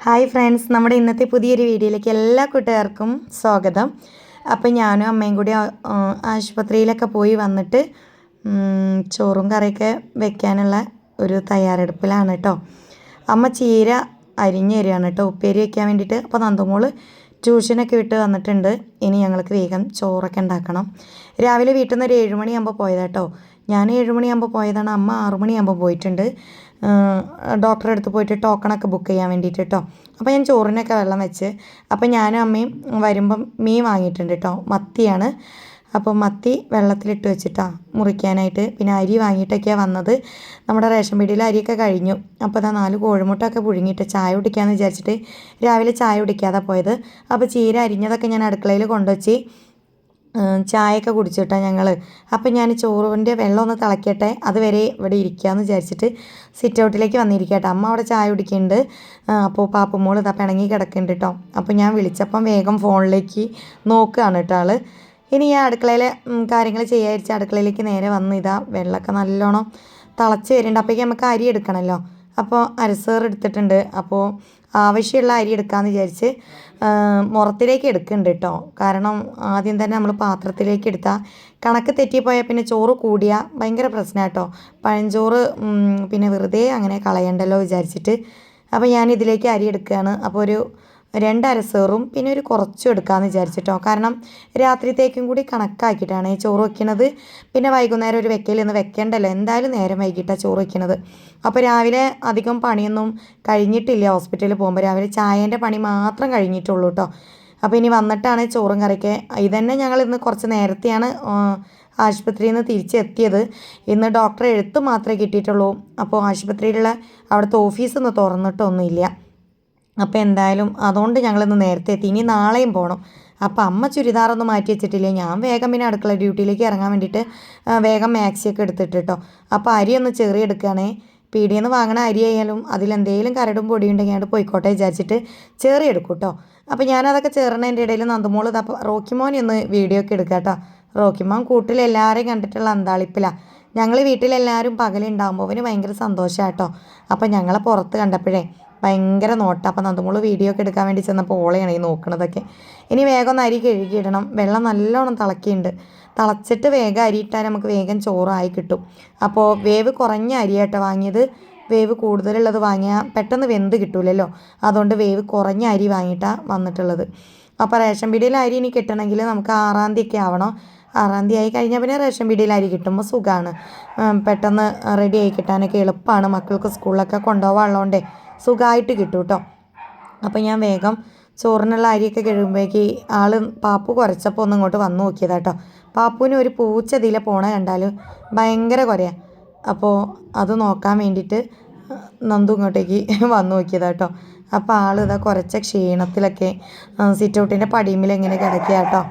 Hi friends, നമ്മുടെ ഇന്നത്തെ പുതിയൊരു വീഡിയോയിലേക്ക് എല്ലാ കൂട്ടുകാർക്കും സ്വാഗതം. അപ്പം ഞാനും അമ്മയും കൂടി ആശുപത്രിയിലൊക്കെ പോയി വന്നിട്ട് ചോറും കറിയൊക്കെ വെക്കാനുള്ള ഒരു തയ്യാറെടുപ്പിലാണ് കേട്ടോ. അമ്മ ചീര അരിഞ്ഞ് തരികയാണ് കേട്ടോ, ഉപ്പേരി വയ്ക്കാൻ വേണ്ടിയിട്ട്. അപ്പോൾ നന്ദുമോള് ട്യൂഷനൊക്കെ വിട്ട് വന്നിട്ടുണ്ട്. ഇനി ഞങ്ങൾക്ക് വേഗം ചോറൊക്കെ ഉണ്ടാക്കണം. രാവിലെ വീട്ടിൽ നിന്ന് ഒരു 7 മണിയാകുമ്പോൾ പോയതാട്ടോ. ഞാൻ 7 മണിയാകുമ്പോൾ പോയതാണ്. അമ്മ 6 മണിയാകുമ്പോൾ പോയിട്ടുണ്ട് ഡോക്ടറെ അടുത്ത് പോയിട്ട് ടോക്കണൊക്കെ ബുക്ക് ചെയ്യാൻ വേണ്ടിയിട്ട് കേട്ടോ. അപ്പോൾ ഞാൻ ചോറിനൊക്കെ വെള്ളം വെച്ച്, അപ്പോൾ ഞാനും അമ്മയും വരുമ്പം മീൻ വാങ്ങിയിട്ടുണ്ട് കേട്ടോ. മത്തിയാണ്. അപ്പോൾ മത്തി വെള്ളത്തിലിട്ട് വെച്ചിട്ടാണ് മുറിക്കാനായിട്ട്. പിന്നെ അരി വാങ്ങിയിട്ടൊക്കെയാണ് വന്നത്. നമ്മുടെ റേഷൻ പീടിയിൽ അരിയൊക്കെ കഴിഞ്ഞു. അപ്പോൾ അതാ 4 കോഴിമുട്ടൊക്കെ പുഴുങ്ങിയിട്ട് ചായ കുടിക്കാമെന്ന് വിചാരിച്ചിട്ട് രാവിലെ ചായ കുടിക്കാതെ പോയത്. അപ്പോൾ ചീര അരിഞ്ഞതൊക്കെ ഞാൻ അടുക്കളയിൽ കൊണ്ടുവച്ച് ചായയൊക്കെ കുടിച്ചിട്ടാണ് ഞങ്ങൾ. അപ്പം ഞാൻ ചോറിൻ്റെ വെള്ളം ഒന്ന് തിളയ്ക്കട്ടെ, അതുവരെ ഇവിടെ ഇരിക്കാമെന്ന് വിചാരിച്ചിട്ട് സിറ്റ് ഔട്ടിലേക്ക് വന്നിരിക്കട്ടെ. അമ്മ അവിടെ ചായ കുടിക്കുന്നുണ്ട്. അപ്പോൾ പാപ്പുമോൾ ഇതാ പിണങ്ങി കിടക്കുന്നുണ്ട് കേട്ടോ. അപ്പോൾ ഞാൻ വിളിച്ചപ്പം വേഗം ഫോണിലേക്ക് നോക്കുകയാണ് കേട്ടോ ആൾ. ഇനി ഞാൻ അടുക്കളയിലെ കാര്യങ്ങൾ ചെയ്യാതിരിച്ച് അടുക്കളയിലേക്ക് നേരെ വന്ന് ഇതാ വെള്ളമൊക്കെ നല്ലോണം തിളച്ച് വരുന്നുണ്ട്. അപ്പോഴേക്കും നമുക്ക് അരി എടുക്കണമല്ലോ. അപ്പോൾ അരസേർ എടുത്തിട്ടുണ്ട്. അപ്പോൾ ആവശ്യമുള്ള അരി എടുക്കാമെന്ന് വിചാരിച്ച് മുറത്തിലേക്ക് എടുക്കുന്നുണ്ട് കേട്ടോ. കാരണം ആദ്യം തന്നെ നമ്മൾ പാത്രത്തിലേക്ക് എടുത്താൽ കണക്ക് തെറ്റിപ്പോയാൽ പിന്നെ ചോറ് കൂടിയാൽ ഭയങ്കര പ്രശ്നമാണ് കേട്ടോ. പഴഞ്ചോറ് പിന്നെ വെറുതെ അങ്ങനെ കളയണ്ടല്ലോ വിചാരിച്ചിട്ട്. അപ്പോൾ ഞാൻ ഇതിലേക്ക് അരി എടുക്കുകയാണ്. അപ്പോൾ ഒരു 2 അരസേറും പിന്നെ ഒരു കുറച്ചും എടുക്കാമെന്ന് വിചാരിച്ചിട്ടോ. കാരണം രാത്രിത്തേക്കും കൂടി കണക്കാക്കിയിട്ടാണ് ഈ ചോറ് വയ്ക്കുന്നത്. പിന്നെ വൈകുന്നേരം ഒരു വെക്കലൊന്നും വെക്കേണ്ടല്ലോ, എന്തായാലും നേരം വൈകിട്ടാണ് ചോറ് വയ്ക്കുന്നത്. അപ്പോൾ രാവിലെ അധികം പണിയൊന്നും കഴിഞ്ഞിട്ടില്ല. ഹോസ്പിറ്റലിൽ പോകുമ്പോൾ രാവിലെ ചായേൻ്റെ പണി മാത്രം കഴിഞ്ഞിട്ടുള്ളൂ കേട്ടോ. അപ്പോൾ ഇനി വന്നിട്ടാണ് ചോറും കറിയൊക്കെ. ഇതന്നെ ഞങ്ങൾ ഇന്ന് കുറച്ച് നേരത്തെയാണ് ആശുപത്രിയിൽ നിന്ന് തിരിച്ചെത്തിയത്. ഇന്ന് ഡോക്ടറെ എഴുത്ത് മാത്രമേ കിട്ടിയിട്ടുള്ളൂ. അപ്പോൾ ആശുപത്രിയിലുള്ള അവിടുത്തെ ഓഫീസൊന്നും തുറന്നിട്ടൊന്നുമില്ല. അപ്പോൾ എന്തായാലും അതുകൊണ്ട് ഞങ്ങളിന്ന് നേരത്തെ എത്തി. ഇനി നാളെയും പോകണം. അപ്പോൾ അമ്മ ചുരിദാറൊന്നും മാറ്റി വെച്ചിട്ടില്ല. ഞാൻ വേഗം പിന്നെ അടുക്കള ഡ്യൂട്ടിയിലേക്ക് ഇറങ്ങാൻ വേണ്ടിയിട്ട് വേഗം മാക്സിയൊക്കെ എടുത്തിട്ട് കേട്ടോ. അപ്പോൾ അരി ഒന്ന് ചെറിയെടുക്കുകയാണേ. പീടിയിൽ നിന്ന് വാങ്ങണ അരി ആയാലും അതിലെന്തെങ്കിലും കരടും പൊടിയും ഉണ്ടെങ്കിൽ അവിടെ പോയിക്കോട്ടെ വിചാരിച്ചിട്ട് ചെറിയെടുക്കും കേട്ടോ. അപ്പോൾ ഞാനതൊക്കെ ചേർന്നതിൻ്റെ ഇടയിൽ നന്ദുമോൾ ഇതപ്പോൾ റോക്കിമോനെ ഒന്ന് വീഡിയോ ഒക്കെ എടുക്കുക കേട്ടോ. റോക്കിമോൻ കൂട്ടിൽ എല്ലാവരെയും കണ്ടിട്ടുള്ള അന്താളിപ്പിലാണ്. ഞങ്ങൾ വീട്ടിലെല്ലാവരും പകലുണ്ടാകുമ്പോൾ അവന് ഭയങ്കര സന്തോഷമാണ് കേട്ടോ. അപ്പോൾ ഞങ്ങളെ പുറത്ത് കണ്ടപ്പോഴേ ഭയങ്കര നോട്ടം. അപ്പം നന്ദുമോൾ വീഡിയോ ഒക്കെ എടുക്കാൻ വേണ്ടി ചെന്നപ്പോൾ ഓളെയാണ് ഈ നോക്കണതൊക്കെ. ഇനി വേഗം ഒന്ന് അരി കഴുകിയിടണം. വെള്ളം നല്ലോണം തിളക്കിയിട്ടുണ്ട്. തിളച്ചിട്ട് വേഗം അരി ഇട്ടാൽ നമുക്ക് വേഗം ചോറായി കിട്ടും. അപ്പോൾ വേവ് കുറഞ്ഞ അരിയാട്ടോ വാങ്ങിയത്. വേവ് കൂടുതലുള്ളത് വാങ്ങിയാൽ പെട്ടെന്ന് വെന്ത് കിട്ടൂലല്ലോ. അതുകൊണ്ട് വേവ് കുറഞ്ഞ അരി വാങ്ങിയിട്ടാണ് വന്നിട്ടുള്ളത്. അപ്പോൾ റേഷൻ പീടിയിൽ അരി ഇനി കിട്ടണമെങ്കിൽ നമുക്ക് 6-ാം തീയതി ആവണം. 6-ാം തീയതി ആയി കഴിഞ്ഞാൽ പിന്നെ റേഷൻ പീടിയിൽ അരി കിട്ടുമ്പോൾ സുഖമാണ്. പെട്ടെന്ന് റെഡി ആയി കിട്ടാനൊക്കെ എളുപ്പമാണ്. മക്കൾക്ക് സ്കൂളിലൊക്കെ കൊണ്ടുപോകാനുള്ളതുകൊണ്ടേ സുഖമായിട്ട് കിട്ടും കേട്ടോ. അപ്പോൾ ഞാൻ വേഗം ചോറിനുള്ള അരിയൊക്കെ കഴിയുമ്പോഴേക്ക് പാപ്പു കുറച്ചപ്പോൾ ഒന്ന് ഇങ്ങോട്ട് വന്നു നോക്കിയതാട്ടോ. പാപ്പുവിന് ഒരു പൂച്ച ഇതിലെ പോണ കണ്ടാൽ ഭയങ്കര കുറയാണ്. അപ്പോൾ അത് നോക്കാൻ വേണ്ടിയിട്ട് നന്ദു ഇങ്ങോട്ടേക്ക് വന്നു നോക്കിയതാട്ടോ. അപ്പോൾ ഇതാ കുറച്ച ക്ഷീണത്തിലൊക്കെ സിറ്റ് ഔട്ടിൻ്റെ പടിയുമ്മിൽ എങ്ങനെ കിടക്കുക കേട്ടോ.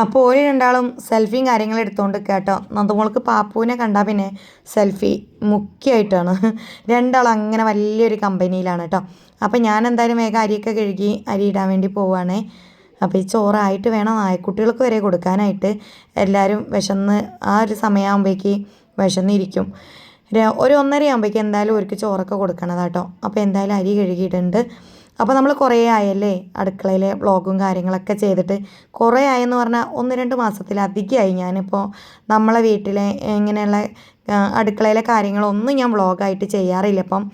അപ്പോൾ ഓര് രണ്ടാളും സെൽഫിയും കാര്യങ്ങളും എടുത്തുകൊണ്ട് കേട്ടോ. നന്ദുമോൾക്ക് പാപ്പുവിനെ കണ്ടാൽ പിന്നെ സെൽഫി മുഖ്യമായിട്ടാണ്. രണ്ടാളും അങ്ങനെ വലിയൊരു കമ്പനിയിലാണ് കേട്ടോ. അപ്പോൾ ഞാൻ എന്തായാലും വേഗം അരിയൊക്കെ കഴുകി അരി ഇടാൻ വേണ്ടി പോവുകയാണേ. അപ്പോൾ ഈ ചോറായിട്ട് വേണം നായ്ക്കുട്ടികൾക്ക് വരെ കൊടുക്കാനായിട്ട്. എല്ലാവരും വിശന്ന് ആ ഒരു സമയമാകുമ്പോഴേക്ക് വിശന്നിരിക്കും. ഒരു 1:30 ആകുമ്പോഴേക്ക് എന്തായാലും അവർക്ക് ചോറൊക്കെ കൊടുക്കണതാട്ടോ. അപ്പോൾ എന്തായാലും അരി കഴുകിയിട്ടുണ്ട്. അപ്പോൾ നമ്മൾ കുറേ ആയല്ലേ അടുക്കളയിലെ വ്ളോഗും കാര്യങ്ങളൊക്കെ ചെയ്തിട്ട്. കുറേ ആയെന്ന് പറഞ്ഞാൽ 1-2 മാസത്തിലധികമായി ഞാനിപ്പോൾ നമ്മളെ വീട്ടിലെ ഇങ്ങനെയുള്ള അടുക്കളയിലെ കാര്യങ്ങളൊന്നും ഞാൻ വ്ളോഗായിട്ട് ചെയ്യാറില്ല. അപ്പം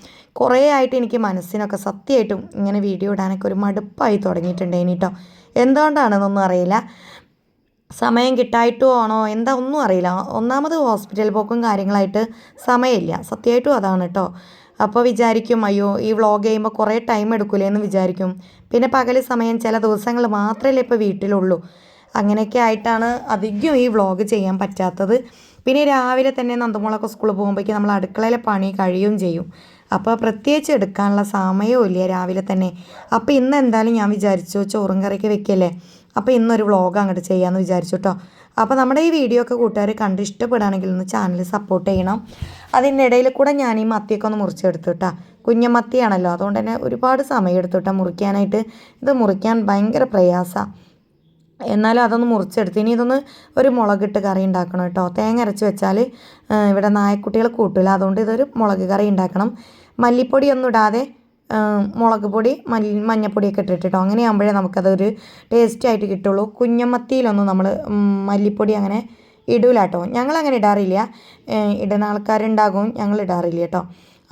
കുറേ ആയിട്ട് എനിക്ക് മനസ്സിനൊക്കെ സത്യമായിട്ടും ഇങ്ങനെ വീഡിയോ ഇടാനൊക്കെ ഒരു മടുപ്പായി തുടങ്ങിയിട്ടുണ്ട് കേട്ടോ. എന്തുകൊണ്ടാണെന്നൊന്നും അറിയില്ല. സമയം കിട്ടായിട്ടും ആണോ എന്താ ഒന്നും അറിയില്ല. ഒന്നാമത് ഹോസ്പിറ്റൽ പോക്കും കാര്യങ്ങളായിട്ട് സമയമില്ല. സത്യമായിട്ടും അതാണ് കേട്ടോ. അപ്പോൾ വിചാരിക്കും അയ്യോ ഈ വ്ളോഗ് ചെയ്യുമ്പോൾ കുറേ ടൈം എടുക്കൂലേ എന്ന് വിചാരിക്കും. പിന്നെ പകൽ സമയം ചില ദിവസങ്ങൾ മാത്രമല്ലേ ഇപ്പോൾ വീട്ടിലുള്ളൂ. അങ്ങനെയൊക്കെ ആയിട്ടാണ് അധികം ഈ വ്ളോഗ് ചെയ്യാൻ പറ്റാത്തത്. പിന്നെ രാവിലെ തന്നെ നന്ദുമോളൊക്കെ സ്കൂളിൽ പോകുമ്പോഴേക്കും നമ്മൾ അടുക്കളയിലെ പണി കഴിയുകയും ചെയ്യും. അപ്പോൾ പ്രത്യേകിച്ച് എടുക്കാനുള്ള സമയവും ഇല്ല രാവിലെ തന്നെ. അപ്പോൾ ഇന്ന് എന്തായാലും ഞാൻ വിചാരിച്ചു ചോറും കറിയൊക്കെ വെക്കല്ലേ, അപ്പോൾ ഇന്നൊരു വ്ളോഗ് അങ്ങോട്ട് ചെയ്യാമെന്ന് വിചാരിച്ചു കേട്ടോ. അപ്പോൾ നമ്മുടെ ഈ വീഡിയോ ഒക്കെ കൂട്ടുകാർ കണ്ട് ഇഷ്ടപ്പെടുകയാണെങ്കിൽ ഒന്ന് ചാനൽ സപ്പോർട്ട് ചെയ്യണം. അതിൻ്റെ ഇടയിൽ കൂടെ ഞാൻ ഈ മത്തിയൊക്കെ ഒന്ന് മുറിച്ചെടുത്തു കേട്ടോ. കുഞ്ഞമത്തിയാണല്ലോ, അതുകൊണ്ട് തന്നെ ഒരുപാട് സമയം എടുത്തു കേട്ടോ മുറിക്കാനായിട്ട്. ഇത് മുറിക്കാൻ ഭയങ്കര പ്രയാസമാണ്. എന്നാലും അതൊന്ന് മുറിച്ചെടുത്ത് ഇനി ഇതൊന്ന് ഒരു മുളകിട്ട് കറി ഉണ്ടാക്കണം കേട്ടോ. തേങ്ങ അരച്ച് വെച്ചാൽ ഇവിടെ നായക്കുട്ടികൾ കൂട്ടില്ല. അതുകൊണ്ട് ഇതൊരു മുളക് കറി ഉണ്ടാക്കണം. മല്ലിപ്പൊടിയൊന്നും ഇടാതെ മുളക് പൊടി മഞ്ഞപ്പൊടിയൊക്കെ ഇട്ടിട്ട് കേട്ടോ. അങ്ങനെ ആകുമ്പോഴേ നമുക്കതൊരു ടേസ്റ്റ് ആയിട്ട് കിട്ടുള്ളൂ. കുഞ്ഞമത്തിയിലൊന്നും നമ്മൾ മല്ലിപ്പൊടി അങ്ങനെ ഇടൂല കേട്ടോ. ഞങ്ങളങ്ങനെ ഇടാറില്ല. ഇടുന്ന ആൾക്കാരുണ്ടാകും, ഞങ്ങൾ ഇടാറില്ല കേട്ടോ.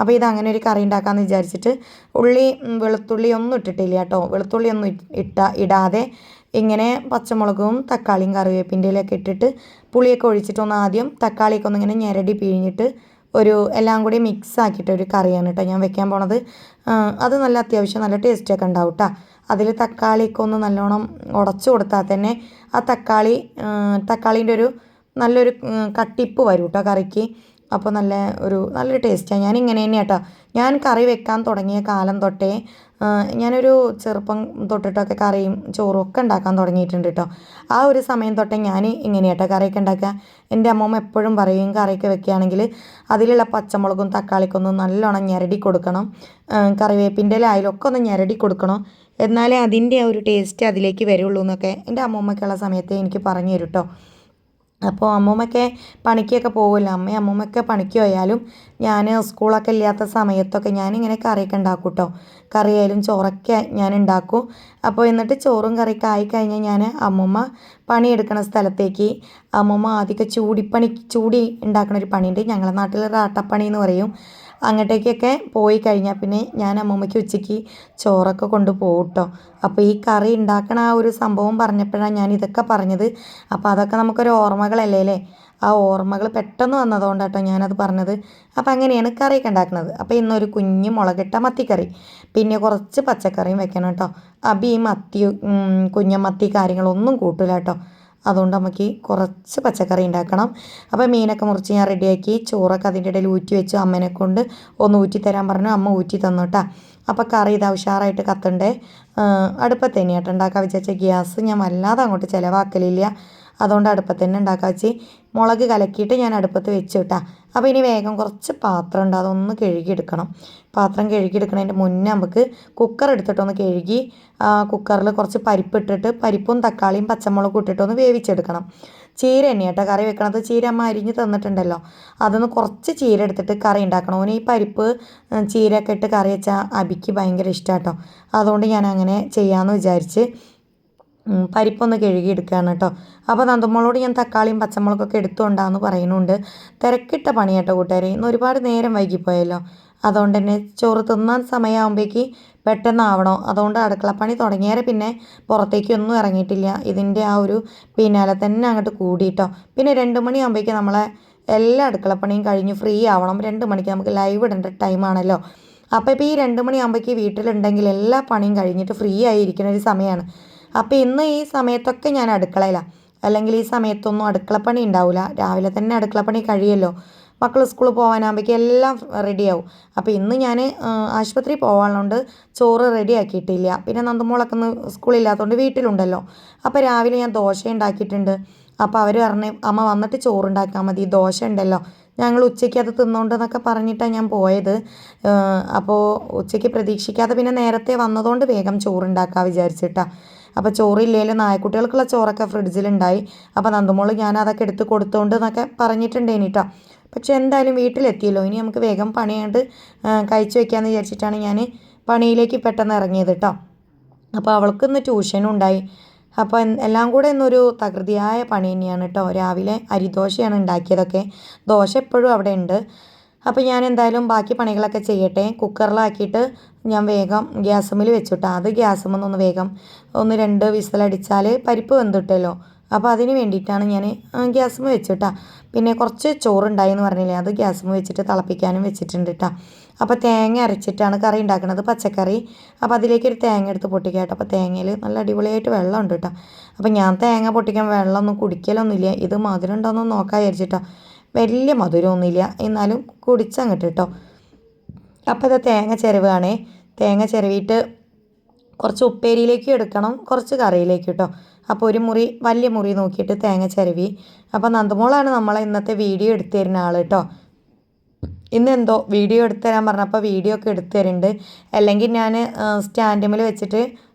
അപ്പോൾ ഇതങ്ങനെ ഒരു കറി ഉണ്ടാക്കാമെന്ന് വിചാരിച്ചിട്ട് വെളുത്തുള്ളി ഒന്നും ഇട്ടിട്ടില്ല കേട്ടോ. വെളുത്തുള്ളി ഒന്നും ഇടാതെ ഇങ്ങനെ പച്ചമുളകും തക്കാളിയും കറിവേപ്പിൻ്റെ ഇലയൊക്കെ ഇട്ടിട്ട് പുളിയൊക്കെ ഒഴിച്ചിട്ട് ആദ്യം തക്കാളിയൊക്കെ ഇങ്ങനെ ഞെരടി പിഴിഞ്ഞിട്ട് എല്ലാം കൂടി മിക്സ് ആക്കിയിട്ട് ഒരു കറിയാണ് കേട്ടോ ഞാൻ വെക്കാൻ പോണത്. അത് നല്ല അത്യാവശ്യം നല്ല ടേസ്റ്റൊക്കെ ഉണ്ടാവും കേട്ടോ. അതിൽ തക്കാളിയൊക്കെ ഒന്ന് നല്ലോണം ഉടച്ചു കൊടുത്താൽ തന്നെ ആ തക്കാളീൻ്റെ നല്ലൊരു കട്ടിപ്പ് വരും കേട്ടോ കറിക്ക്. അപ്പോൾ നല്ലൊരു ടേസ്റ്റാണ്. ഞാൻ ഇങ്ങനെ തന്നെയാണ് കേട്ടോ. ഞാൻ കറി വെക്കാൻ തുടങ്ങിയ കാലം തൊട്ടേ ഞാനൊരു ചെറുപ്പം തൊട്ടിട്ടൊക്കെ കറിയും ചോറും ഒക്കെ ഉണ്ടാക്കാൻ തുടങ്ങിയിട്ടുണ്ട് കേട്ടോ. ആ ഒരു സമയം തൊട്ടേ ഞാൻ ഇങ്ങനെയാണ് കേട്ടോ കറിയൊക്കെ ഉണ്ടാക്കുക. എൻ്റെ അമ്മമ്മ എപ്പോഴും പറയും കറിയൊക്കെ വെക്കുകയാണെങ്കിൽ അതിലുള്ള പച്ചമുളകും തക്കാളിയൊക്കെ ഒന്ന് നല്ലോണം ഞെരടി കൊടുക്കണം, കറിവേപ്പിൻ്റെ ഇലയിലൊക്കെ ഒന്ന് ഞെരടി കൊടുക്കണം, എന്നാലേ അതിൻ്റെ ആ ഒരു ടേസ്റ്റ് അതിലേക്ക് വരുള്ളൂ എന്നൊക്കെ എൻ്റെ അമ്മമ്മയ്ക്കുള്ള സമയത്ത് എനിക്ക് പറഞ്ഞു തരും കേട്ടോ. അപ്പോൾ അമ്മൂമ്മയൊക്കെ പണിക്കൊക്കെ പോകുമല്ലോ. അമ്മൂമ്മയൊക്കെ പണിക്ക് പോയാലും ഞാൻ സ്കൂളൊക്കെ ഇല്ലാത്ത സമയത്തൊക്കെ ഞാനിങ്ങനെ കറിയൊക്കെ ഉണ്ടാക്കും കേട്ടോ. കറിയായാലും ചോറൊക്കെ ഞാൻ ഉണ്ടാക്കും. അപ്പോൾ എന്നിട്ട് ചോറും കറിയൊക്കെ ആയിക്കഴിഞ്ഞാൽ ഞാൻ അമ്മൂമ്മ പണിയെടുക്കുന്ന സ്ഥലത്തേക്ക് അമ്മൂമ്മ ആദ്യമൊക്കെ ചൂടി ഉണ്ടാക്കുന്ന ഒരു പണിയുണ്ട്. ഞങ്ങളുടെ നാട്ടിൽ റാട്ടപ്പണി എന്ന് പറയും. അങ്ങോട്ടേക്കൊക്കെ പോയി കഴിഞ്ഞാൽ പിന്നെ ഞാൻ അമ്മൂമ്മയ്ക്ക് ഉച്ചയ്ക്ക് ചോറൊക്കെ കൊണ്ട് പോകും കേട്ടോ. അപ്പോൾ ഈ കറി ഉണ്ടാക്കണ ആ ഒരു സംഭവം പറഞ്ഞപ്പോഴാണ് ഞാൻ ഇതൊക്കെ പറഞ്ഞത്. അപ്പോൾ അതൊക്കെ നമുക്കൊരു ഓർമ്മകളല്ലേ അല്ലേ. ആ ഓർമ്മകൾ പെട്ടെന്ന് വന്നതുകൊണ്ട് കേട്ടോ ഞാനത് പറഞ്ഞത്. അപ്പോൾ അങ്ങനെയാണ് കറിയൊക്കെ ഉണ്ടാക്കുന്നത്. അപ്പോൾ ഇന്നൊരു കുഞ്ഞ് മുളകിട്ട മത്തിക്കറി, പിന്നെ കുറച്ച് പച്ചക്കറിയും വെക്കണം കേട്ടോ. ഈ കുഞ്ഞമത്തി കാര്യങ്ങളൊന്നും കൂട്ടില്ല കേട്ടോ. അതുകൊണ്ട് നമുക്ക് കുറച്ച് പച്ചക്കറി ഉണ്ടാക്കണം. അപ്പോൾ മീനൊക്കെ മുറിച്ച് ഞാൻ റെഡിയാക്കി, ചോറൊക്കെ അതിൻ്റെ ഇടയിൽ ഊറ്റി വെച്ചു. അമ്മേനെ കൊണ്ട് ഒന്ന് ഊറ്റി തരാൻ പറഞ്ഞു. അമ്മ ഊറ്റി തന്നു കേട്ടോ. അപ്പോൾ കറി ഇതാ ഉഷാറായിട്ട് കത്തണ്ടേ. അടുപ്പത്ത് തന്നെയായിട്ട് ഉണ്ടാക്കാൻ വിചാരിച്ച ഗ്യാസ് ഞാൻ വല്ലാതെ അങ്ങോട്ട് ചിലവാക്കലില്ല. അതുകൊണ്ട് അടുപ്പത്ത് തന്നെ ഉണ്ടാക്കാൻ വെച്ച് മുളക് കലക്കിയിട്ട് ഞാൻ അടുപ്പത്ത് വെച്ച് കേട്ടോ. അപ്പോൾ ഇനി വേഗം കുറച്ച് പാത്രം ഉണ്ട്, അതൊന്ന് കഴുകിയെടുക്കണം. പാത്രം കഴുകിയെടുക്കണതിൻ്റെ മുന്നേ നമുക്ക് കുക്കർ എടുത്തിട്ടൊന്ന് കഴുകി കുക്കറിൽ കുറച്ച് പരിപ്പ് ഇട്ടിട്ട് പരിപ്പും തക്കാളിയും പച്ചമുളകും ഇട്ടിട്ടൊന്ന് വേവിച്ചെടുക്കണം. ചീര തന്നെയാണ് കേട്ടോ കറി വെക്കണത്. ചീര അമ്മ അരിഞ്ഞ് തന്നിട്ടുണ്ടല്ലോ, അതൊന്ന് കുറച്ച് ചീര എടുത്തിട്ട് കറി ഉണ്ടാക്കണം. ഓന് ഈ പരിപ്പ് ചീരയൊക്കെ ഇട്ട് കറി വെച്ചാൽ അബിക്ക് ഭയങ്കര ഇഷ്ടമാണ് കേട്ടോ. അതുകൊണ്ട് ഞാൻ അങ്ങനെ ചെയ്യാമെന്ന് വിചാരിച്ച് പരിപ്പൊന്ന് കഴുകിയെടുക്കുകയാണ് കേട്ടോ. അപ്പോൾ നന്ദുമോളോട് ഞാൻ തക്കാളിയും പച്ചമുളകൊക്കെ എടുത്തുകൊണ്ടാന്ന് പറയുന്നുണ്ട്. തിരക്കിട്ട പണി കേട്ടോ കൂട്ടുകാരെ. ഇന്ന് ഒരുപാട് നേരം വൈകിപ്പോയല്ലോ. അതുകൊണ്ട് തന്നെ ചോറ് തിന്നാൻ സമയമാകുമ്പോഴേക്ക് പെട്ടെന്നാവണോ. അതുകൊണ്ട് അടുക്കളപ്പണി തുടങ്ങിയാൽ പിന്നെ പുറത്തേക്കൊന്നും ഇറങ്ങിയിട്ടില്ല. ഇതിൻ്റെ ആ ഒരു പിന്നാലെ തന്നെ അങ്ങോട്ട് കൂടിയിട്ടോ. പിന്നെ 2 മണിയാകുമ്പോഴേക്ക് നമ്മളെ എല്ലാ അടുക്കളപ്പണിയും കഴിഞ്ഞ് ഫ്രീ ആവണം. 2 മണിക്ക് നമുക്ക് ലൈവ് ഇടേണ്ട ടൈമാണല്ലോ. അപ്പോൾ ഇപ്പോൾ ഈ 2 മണിയാകുമ്പോഴേക്ക് വീട്ടിലുണ്ടെങ്കിൽ എല്ലാ പണിയും കഴിഞ്ഞിട്ട് ഫ്രീ ആയിരിക്കുന്ന ഒരു സമയമാണ്. അപ്പോൾ ഇന്ന് ഈ സമയത്തൊക്കെ ഞാൻ അടുക്കളയിലാണ്. അല്ലെങ്കിൽ ഈ സമയത്തൊന്നും അടുക്കളപ്പണി ഉണ്ടാവില്ല. രാവിലെ തന്നെ അടുക്കളപ്പണി കഴിയുമല്ലോ. മക്കൾ സ്കൂളിൽ പോകാനാകുമ്പോഴേക്കും എല്ലാം റെഡിയാവും. അപ്പോൾ ഇന്ന് ഞാൻ ആശുപത്രി പോകാനുള്ളതുകൊണ്ട് ചോറ് റെഡി ആക്കിയിട്ടില്ല. പിന്നെ നന്ദുമോളൊക്കെ ഒന്ന് സ്കൂളില്ലാത്തതുകൊണ്ട് വീട്ടിലുണ്ടല്ലോ. അപ്പോൾ രാവിലെ ഞാൻ ദോശ ഉണ്ടാക്കിയിട്ടുണ്ട്. അപ്പോൾ അവർ പറഞ്ഞ് അമ്മ വന്നിട്ട് ചോറുണ്ടാക്കാൻ മതി, ദോശ ഉണ്ടല്ലോ, ഞങ്ങൾ ഉച്ചയ്ക്ക് അത് തിന്നുകൊണ്ടെന്നൊക്കെ പറഞ്ഞിട്ടാണ് ഞാൻ പോയത്. അപ്പോൾ ഉച്ചയ്ക്ക് പ്രതീക്ഷിക്കാതെ പിന്നെ നേരത്തെ വന്നതുകൊണ്ട് വേഗം ചോറുണ്ടാക്കാൻ വിചാരിച്ചിട്ടാണ്. അപ്പോൾ ചോറില്ലെങ്കിലും നായക്കുട്ടികൾക്കുള്ള ചോറൊക്കെ ഫ്രിഡ്ജിലുണ്ടായി. അപ്പോൾ നന്ദുമോൾ ഞാൻ അതൊക്കെ എടുത്ത് കൊടുത്തോണ്ട് എന്നൊക്കെ പറഞ്ഞിട്ടുണ്ടേനി കേട്ടോ. പക്ഷെ എന്തായാലും വീട്ടിലെത്തിയല്ലോ, ഇനി നമുക്ക് വേഗം പണിയാണ്ട് കഴിച്ചു വയ്ക്കാമെന്ന് വിചാരിച്ചിട്ടാണ് ഞാൻ പണിയിലേക്ക് പെട്ടെന്ന് ഇറങ്ങിയത് കേട്ടോ. അപ്പോൾ അവൾക്ക് ഇന്ന് ട്യൂഷനും ഉണ്ടായി. അപ്പോൾ എല്ലാം കൂടെ ഇന്നൊരു തകൃതിയായ പണി തന്നെയാണ് കേട്ടോ. രാവിലെ അരിദോശയാണ് ഉണ്ടാക്കിയതൊക്കെ. ദോശ എപ്പോഴും അവിടെ ഉണ്ട്. അപ്പോൾ ഞാൻ എന്തായാലും ബാക്കി പണികളൊക്കെ ചെയ്യട്ടെ. കുക്കറിലാക്കിയിട്ട് ഞാൻ വേഗം ഗ്യാസുമ്മൽ വെച്ചിട്ടാ. അത് ഗ്യാസുമ്മൽ ഒന്ന് വേഗം 1-2 വിസിലടിച്ചാൽ പരിപ്പ് വെന്തിട്ടല്ലോ. അപ്പോൾ അതിന് വേണ്ടിയിട്ടാണ് ഞാൻ ഗ്യാസുമ്മൽ വെച്ചിട്ടാ. പിന്നെ കുറച്ച് ചോറുണ്ടായി എന്ന് പറഞ്ഞില്ലേ, അത് ഗ്യാസുമ്മൽ വെച്ചിട്ട് തിളപ്പിക്കാനും വെച്ചിട്ടുണ്ട് കേട്ടോ. അപ്പോൾ തേങ്ങ അരച്ചിട്ടാണ് കറി ഉണ്ടാക്കുന്നത്, പച്ചക്കറി. അപ്പോൾ അതിലേക്കൊരു തേങ്ങ എടുത്ത് പൊട്ടിക്കാം കേട്ടോ. അപ്പോൾ തേങ്ങയിൽ നല്ല അടിപൊളിയായിട്ട് വെള്ളമുണ്ട് കേട്ടോ. അപ്പോൾ ഞാൻ തേങ്ങ പൊട്ടിക്കാൻ വെള്ളമൊന്നും കുടിക്കലൊന്നുമില്ല. ഇത് മധുരം ഉണ്ടോയെന്ന് നോക്കാൻ വിചാരിച്ചിട്ടോ. വലിയ മധുരമൊന്നുമില്ല, എന്നാലും കുടിച്ചങ്ങോട്ട് കേട്ടോ. അപ്പോൾ ഇത് തേങ്ങ ചിരവുകയാണേ. തേങ്ങ ചിരവിയിട്ട് കുറച്ച് ഉപ്പേരിയിലേക്കും എടുക്കണം, കുറച്ച് കറിയിലേക്ക് കേട്ടോ. അപ്പോൾ ഒരു മുറി വലിയ മുറി നോക്കിയിട്ട് തേങ്ങ ചിരവി. അപ്പോൾ നന്ദമോളാണ് നമ്മളെ ഇന്നത്തെ വീഡിയോ എടുത്തു തരുന്ന ആൾ കേട്ടോ. ഇന്ന് എന്തോ വീഡിയോ എടുത്തു തരാൻ പറഞ്ഞപ്പോൾ വീഡിയോ ഒക്കെ എടുത്തു തരുന്നുണ്ട്. അല്ലെങ്കിൽ ഞാൻ സ്റ്റാൻഡിൽ വെച്ചിട്ട്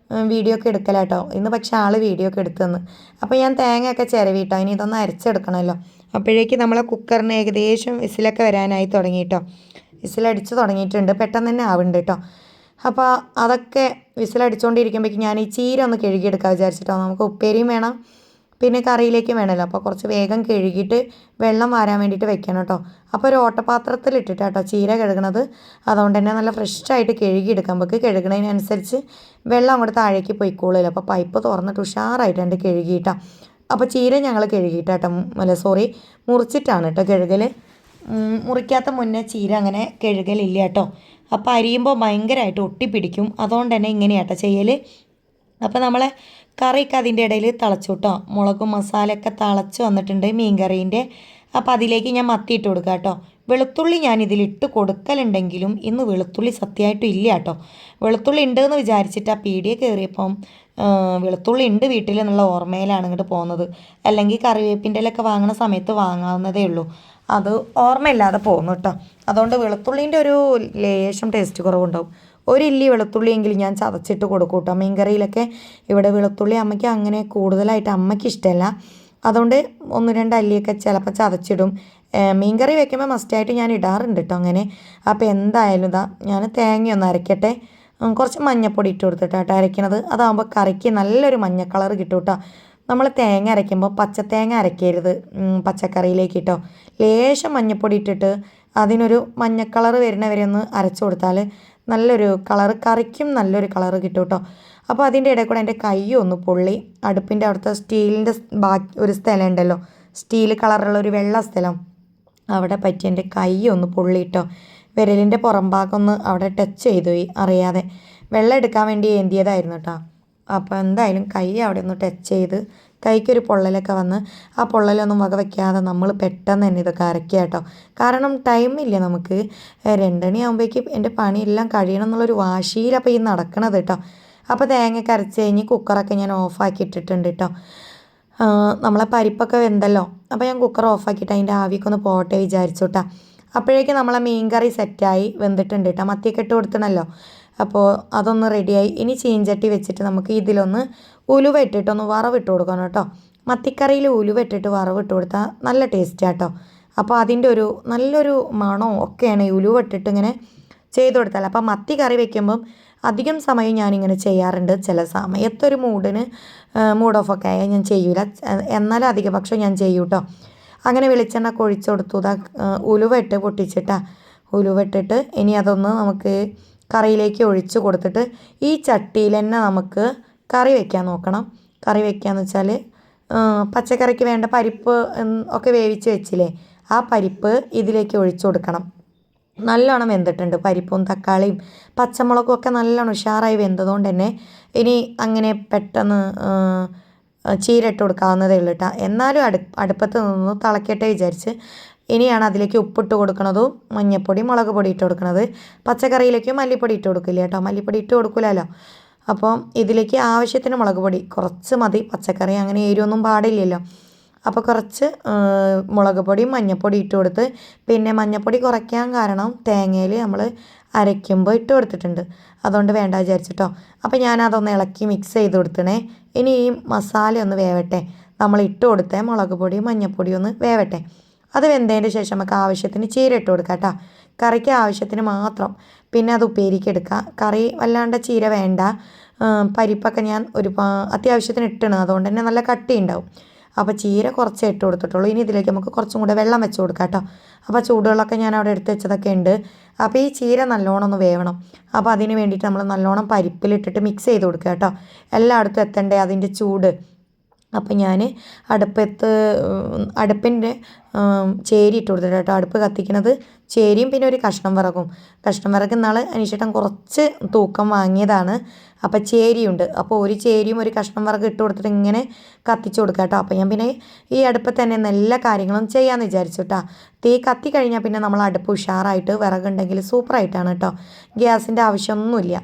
വീഡിയോ ഒക്കെ എടുക്കലാട്ടോ. ഇന്ന് പക്ഷേ ആൾ വീഡിയോ ഒക്കെ എടുത്തു തന്നു. അപ്പോൾ ഞാൻ തേങ്ങയൊക്കെ ചിരവിട്ടോ. ഇനി ഇതൊന്ന് അരച്ചെടുക്കണമല്ലോ. അപ്പോഴേക്ക് നമ്മളെ കുക്കറിന് ഏകദേശം വിസിലൊക്കെ വരാനായി തുടങ്ങി കേട്ടോ. വിസിലടിച്ച് തുടങ്ങിയിട്ടുണ്ട്, പെട്ടെന്ന് തന്നെ ആവുന്നുണ്ട് കേട്ടോ. അപ്പോൾ അതൊക്കെ വിസിലടിച്ചുകൊണ്ടിരിക്കുമ്പോഴേക്കും ഞാൻ ഈ ചീര ഒന്ന് കഴുകിയെടുക്കാൻ വിചാരിച്ചിട്ടോ. നമുക്ക് ഉപ്പേരിയും വേണം പിന്നെ കറിയിലേക്കും വേണമല്ലോ. അപ്പോൾ കുറച്ച് വേഗം കഴുകിയിട്ട് വെള്ളം വാരാൻ വേണ്ടിയിട്ട് വെക്കണം കേട്ടോ. അപ്പോൾ ഒരു ഓട്ടപാത്രത്തിൽ കേട്ടോ ചീര കഴുകണത്. അതുകൊണ്ട് തന്നെ നല്ല ഫ്രഷായിട്ട് കഴുകിയെടുക്കാം. നമുക്ക് കഴുകണതിനനുസരിച്ച് വെള്ളം അങ്ങോട്ട് താഴേക്ക് പോയിക്കോളില്ല. അപ്പോൾ പൈപ്പ് തുറന്നിട്ട് ഉഷാറായിട്ട് എൻ്റെ കഴുകിയിട്ടാണ്. അപ്പോൾ ചീര ഞങ്ങൾ കഴുകിയിട്ടാട്ടോ, മുറിച്ചിട്ടാണ് കേട്ടോ കഴുകൽ. മുറിക്കാത്ത മുന്നേ ചീര അങ്ങനെ കഴുകലില്ല കേട്ടോ. അപ്പോൾ അരിയുമ്പോൾ ഭയങ്കരമായിട്ട് ഒട്ടിപ്പിടിക്കും. അതുകൊണ്ട് തന്നെ ഇങ്ങനെയാട്ടോ ചെയ്യൽ. അപ്പോൾ നമ്മളെ കറിയൊക്കെ അതിൻ്റെ ഇടയിൽ തിളച്ചു കേട്ടോ. മുളകും മസാലയൊക്കെ തിളച്ച് വന്നിട്ടുണ്ട് മീൻ കറീൻ്റെ. അപ്പോൾ അതിലേക്ക് ഞാൻ മത്തി ഇട്ട് കൊടുക്കാം കേട്ടോ. വെളുത്തുള്ളി ഞാൻ ഇതിലിട്ട് കൊടുക്കലുണ്ടെങ്കിലും ഇന്ന് വെളുത്തുള്ളി സത്യമായിട്ടും ഇല്ല കേട്ടോ. വെളുത്തുള്ളി ഉണ്ടെന്ന് വിചാരിച്ചിട്ട് ആ പീടിയെ കയറിയപ്പം വെളുത്തുള്ളി ഉണ്ട് വീട്ടിൽ എന്നുള്ള ഓർമ്മയിലാണ് ഇങ്ങോട്ട് പോകുന്നത്. അല്ലെങ്കിൽ കറിവേപ്പിൻ്റെ ഇലയൊക്കെ വാങ്ങുന്ന സമയത്ത് വാങ്ങാവുന്നതേ ഉള്ളൂ. അത് ഓർമ്മയില്ലാതെ പോകുന്നു കേട്ടോ. അതുകൊണ്ട് വെളുത്തുള്ളീൻ്റെ ഒരു ലേശം ടേസ്റ്റ് കുറവുണ്ടാവും. ഒരു ഇല്ലി വെളുത്തുള്ളിയെങ്കിലും ഞാൻ ചതച്ചിട്ട് കൊടുക്കും കേട്ടോ മീൻകറിയിലൊക്കെ. ഇവിടെ വെളുത്തുള്ളി അമ്മയ്ക്ക് അങ്ങനെ കൂടുതലായിട്ട് അമ്മയ്ക്ക് ഇഷ്ടമല്ല. അതുകൊണ്ട് 1-2 അല്ലിയൊക്കെ ചിലപ്പോൾ ചതച്ചിടും. മീൻകറി വെക്കുമ്പോൾ മസ്റ്റായിട്ട് ഞാൻ ഇടാറുണ്ട് കേട്ടോ അങ്ങനെ. അപ്പോൾ എന്തായാലും ഇതാ ഞാൻ തേങ്ങയൊന്ന് അരയ്ക്കട്ടെ. കുറച്ച് മഞ്ഞൾപ്പൊടി ഇട്ട് കൊടുത്തിട്ടാട്ടോ അരയ്ക്കണത്. അതാകുമ്പോൾ കറിക്ക് നല്ലൊരു മഞ്ഞ കളർ കിട്ടും കേട്ടോ. നമ്മൾ തേങ്ങ അരയ്ക്കുമ്പോൾ പച്ചത്തേങ്ങ അരയ്ക്കരുത് പച്ചക്കറിയിലേക്ക് കേട്ടോ. ലേശം മഞ്ഞൾപ്പൊടി ഇട്ടിട്ട് അതിനൊരു മഞ്ഞ കളർ വരുന്നവരെ ഒന്ന് അരച്ചു കൊടുത്താൽ നല്ലൊരു കളറ്, കറിക്കും നല്ലൊരു കളറ് കിട്ടും കേട്ടോ. അപ്പോൾ അതിൻ്റെ ഇടയിൽ കൂടെ എൻ്റെ കൈ ഒന്ന് പൊള്ളി. അടുപ്പിൻ്റെ അവിടുത്തെ സ്റ്റീലിൻ്റെ ബാക്കി ഒരു സ്ഥലം ഉണ്ടല്ലോ, സ്റ്റീൽ കളറുള്ള ഒരു വെള്ള സ്ഥലം, അവിടെ പറ്റി എൻ്റെ കൈ ഒന്ന് പൊള്ളി കേട്ടോ. വിരലിൻ്റെ പുറം ഭാഗം ഒന്ന് അവിടെ ടച്ച് ചെയ്തു പോയി അറിയാതെ. വെള്ളം എടുക്കാൻ വേണ്ടി ഏന്തിയതായിരുന്നു കേട്ടോ. അപ്പോൾ എന്തായാലും കൈ അവിടെ ഒന്ന് ടച്ച് ചെയ്ത് കൈക്കൊരു പൊള്ളലൊക്കെ വന്ന് ആ പൊള്ളലൊന്നും വക വയ്ക്കാതെ നമ്മൾ പെട്ടെന്ന് തന്നെ ഇതൊക്കെ അരയ്ക്കുക കേട്ടോ. കാരണം ടൈമില്ല നമുക്ക്. 2 മണിയാകുമ്പോഴേക്ക് എൻ്റെ പണിയെല്ലാം കഴിയണം എന്നുള്ളൊരു വാശിയിലപ്പോൾ ഈ നടക്കണത് കേട്ടോ. അപ്പോൾ തേങ്ങയൊക്കെ അരച്ച് കഴിഞ്ഞ് കുക്കറൊക്കെ ഞാൻ ഓഫാക്കി ഇട്ടിട്ടുണ്ട് കേട്ടോ. നമ്മളെ പരിപ്പൊക്കെ വെന്തല്ലോ. അപ്പോൾ ഞാൻ കുക്കർ ഓഫാക്കിയിട്ട് അതിൻ്റെ ആവിയൊക്കെ ഒന്ന് പോട്ടെ വിചാരിച്ചു കേട്ടോ. അപ്പോഴേക്കും നമ്മളെ മീൻ കറി സെറ്റായി വെന്തിട്ടുണ്ട് കേട്ടോ. മത്തിയൊക്കെ ഇട്ട് കൊടുത്തണല്ലോ. അപ്പോൾ അതൊന്ന് റെഡിയായി. ഇനി ചീഞ്ചട്ടി വെച്ചിട്ട് നമുക്ക് ഇതിലൊന്ന് ഉലുവ ഇട്ടിട്ടൊന്ന് വറവിട്ട് കൊടുക്കണം കേട്ടോ. മത്തിക്കറിയിൽ ഉലുവ ഇട്ടിട്ട് വറവിട്ട് കൊടുത്താൽ നല്ല ടേസ്റ്റാണ് കേട്ടോ. അപ്പോൾ അതിൻ്റെ ഒരു നല്ലൊരു മണവും ഒക്കെയാണ് ഈ ഉലുവ ഇട്ടിട്ട് ഇങ്ങനെ ചെയ്ത് കൊടുത്താൽ. അപ്പോൾ മത്തി കറി വെക്കുമ്പം അധികം സമയം ഞാനിങ്ങനെ ചെയ്യാറുണ്ട്. ചില സമയത്തൊരു മൂഡ് ഓഫൊക്കെ ആയാൽ ഞാൻ ചെയ്യൂല, എന്നാലും അധിക പക്ഷം ഞാൻ ചെയ്യും കേട്ടോ. അങ്ങനെ വെളിച്ചെണ്ണ കൊഴിച്ചു കൊടുത്തു. ഉലുവ ഇട്ട് പൊട്ടിച്ചിട്ടാ. ഉലുവ ഇട്ടിട്ട് ഇനി അതൊന്ന് നമുക്ക് കറിയിലേക്ക് ഒഴിച്ച് കൊടുത്തിട്ട് ഈ ചട്ടിയിൽ തന്നെ നമുക്ക് കറി വയ്ക്കാൻ നോക്കണം. കറി വയ്ക്കാന്ന് വെച്ചാൽ പച്ചക്കറിക്ക് വേണ്ട പരിപ്പ് ഒക്കെ വേവിച്ച് വെച്ചില്ലേ, ആ പരിപ്പ് ഇതിലേക്ക് ഒഴിച്ചു കൊടുക്കണം. നല്ലോണം വെന്തിട്ടുണ്ട്. പരിപ്പും തക്കാളിയും പച്ചമുളകും ഒക്കെ നല്ലോണം ഉഷാറായി വെന്തതുകൊണ്ട് തന്നെ ഇനി അങ്ങനെ പെട്ടെന്ന് ചീര ഇട്ട് കൊടുക്കാവുന്നതേ ഉള്ളൂ കേട്ടോ. എന്നാലും അടുപ്പത്ത് നിന്ന് തിളക്കട്ടെ വിചാരിച്ച് ഇനിയാണ് അതിലേക്ക് ഉപ്പിട്ട് കൊടുക്കണതും മഞ്ഞൾപ്പൊടി മുളക് പൊടി ഇട്ട് കൊടുക്കണത്. പച്ചക്കറിയിലേക്ക് മല്ലിപ്പൊടി ഇട്ട് കൊടുക്കില്ല കേട്ടോ, മല്ലിപ്പൊടി ഇട്ട് കൊടുക്കില്ലല്ലോ. അപ്പോൾ ഇതിലേക്ക് ആവശ്യത്തിന് മുളക് പൊടി കുറച്ച് മതി. പച്ചക്കറി അങ്ങനെ എരിവൊന്നും പാടില്ലല്ലോ. അപ്പോൾ കുറച്ച് മുളക് പൊടിയും മഞ്ഞൾപ്പൊടി ഇട്ട് കൊടുത്ത്, പിന്നെ മഞ്ഞൾപ്പൊടി കുറയ്ക്കാൻ കാരണം തേങ്ങയിൽ നമ്മൾ അരയ്ക്കുമ്പോൾ ഇട്ട് കൊടുത്തിട്ടുണ്ട്, അതുകൊണ്ട് വേണ്ട വിചാരിച്ചിട്ടോ. അപ്പോൾ ഞാനതൊന്ന് ഇളക്കി മിക്സ് ചെയ്ത് കൊടുത്തണേ. ഇനി ഈ മസാല ഒന്ന് വേവട്ടെ. നമ്മൾ ഇട്ട് കൊടുത്തേ മുളക് പൊടിയും മഞ്ഞൾപ്പൊടിയും ഒന്ന് വേവട്ടെ. അത് വെന്തതിൻ്റെ ശേഷം നമുക്ക് ആവശ്യത്തിന് ചീര ഇട്ട് കൊടുക്കാം കേട്ടോ. കറിക്ക് ആവശ്യത്തിന് മാത്രം. പിന്നെ അത് ഉപ്പേരിക്ക് എടുക്കുക. കറി വല്ലാണ്ട് ചീര വേണ്ട. പരിപ്പൊക്കെ ഞാൻ അത്യാവശ്യത്തിന് ഇട്ടണം, അതുകൊണ്ട് തന്നെ നല്ല കട്ടി ഉണ്ടാവും. അപ്പോൾ ചീര കുറച്ചേ ഇട്ട് കൊടുത്തിട്ടുള്ളൂ. ഇനി ഇതിലേക്ക് നമുക്ക് കുറച്ചും കൂടെ വെള്ളം വെച്ച് കൊടുക്കാം കേട്ടോ. അപ്പോൾ ചൂടുവെള്ളമൊക്കെ ഞാൻ അവിടെ എടുത്ത് വെച്ചതൊക്കെ ഉണ്ട്. അപ്പോൾ ഈ ചീര നല്ലോണം ഒന്ന് വേവണം. അപ്പോൾ അതിന് വേണ്ടിയിട്ട് നമ്മൾ നല്ലോണം പരിപ്പിലിട്ടിട്ട് മിക്സ് ചെയ്ത് കൊടുക്കുക കേട്ടോ. എല്ലായിടത്തും എത്തണ്ടേ അതിൻ്റെ ചൂട്. അപ്പം ഞാൻ അടുപ്പിൻ്റെ ചേരി ഇട്ട് കൊടുത്തിട്ട് കേട്ടോ. അടുപ്പ് കത്തിക്കുന്നത് ചേരിയും പിന്നെ ഒരു കഷ്ണം വിറക് ഇന്നാൾ അനീഷേട്ടൻ കുറച്ച് തൂക്കം വാങ്ങിയതാണ്. അപ്പം ചേരിയുണ്ട്. അപ്പോൾ ഒരു ചേരിയും ഒരു കഷ്ണം വിറക് ഇട്ട് കൊടുത്തിട്ട് ഇങ്ങനെ കത്തിച്ച് കൊടുക്കുക കേട്ടോ. അപ്പോൾ ഞാൻ പിന്നെ ഈ അടുപ്പത്ത് തന്നെ എല്ലാ കാര്യങ്ങളും ചെയ്യാമെന്ന് വിചാരിച്ചു കേട്ടോ. തീ കത്തി കഴിഞ്ഞാൽ പിന്നെ നമ്മൾ അടുപ്പ് ഉഷാറായിട്ട് വിറകുണ്ടെങ്കിൽ സൂപ്പറായിട്ടാണ് കേട്ടോ. ഗ്യാസിൻ്റെ ആവശ്യമൊന്നുമില്ല.